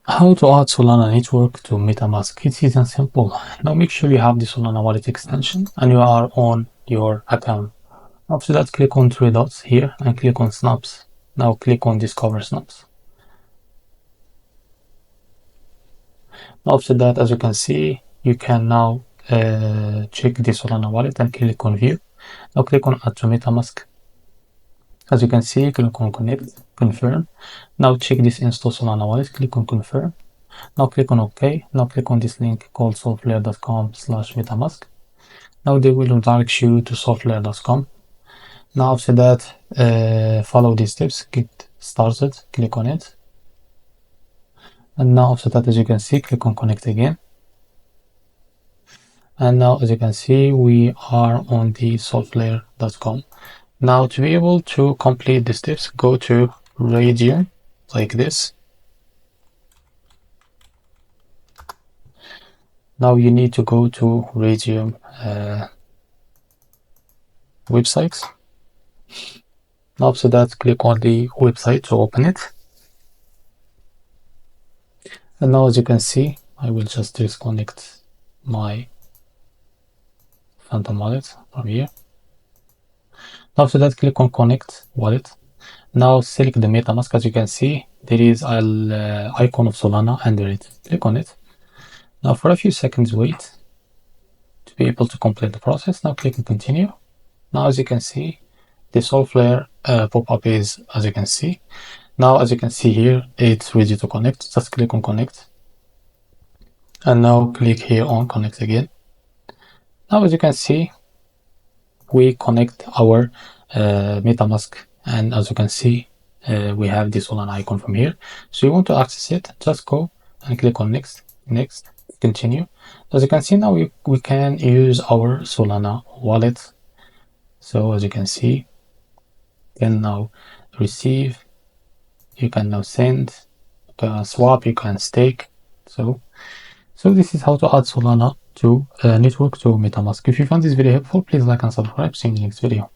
How to add Solana Network to MetaMask? It's easy and simple. Now make sure you have the Solana Wallet extension and you are on your account. After that, click on three dots here and click on Snaps. Now click on Discover Snaps. After that, as you can see, you can now check the Solana Wallet and click on View. Now click on Add to MetaMask. As you can see, click on Connect, Confirm. Now check this Install Solana Wallet, click on Confirm. Now click on OK. Now click on this link called softlayer.com/metamask. Now they will redirect you to softlayer.com. Now after that, follow these steps, get started, click on it. And now after that, as you can see, click on connect again. And now as you can see, we are on the softlayer.com. Now to be able to complete the steps, go to Radium like this. Now you need to go to Radium website. Now after that, click on the website to open it. And now as you can see, I will just disconnect my Phantom wallet from here. Now after that, click on connect wallet. Now select the MetaMask. As you can see, there is an icon of Solana under it. Click on it. Now for a few seconds wait to be able to complete the process. Now click on continue. Now as you can see, the Softlayer pop-up is as you can see. Now as you can see here, it's ready to connect. Just click on connect. And now click here on connect again. Now as you can see, we connect our MetaMask, and as you can see, we have this Solana icon from here. So you want to access it, just go and click on next, continue. As you can see now, we can use our Solana wallet. So as you can see, you can now receive, you can now send, you can swap, you can stake. So this is how to add Solana to network to MetaMask. If you found this video helpful, please like and subscribe. See you in the next video.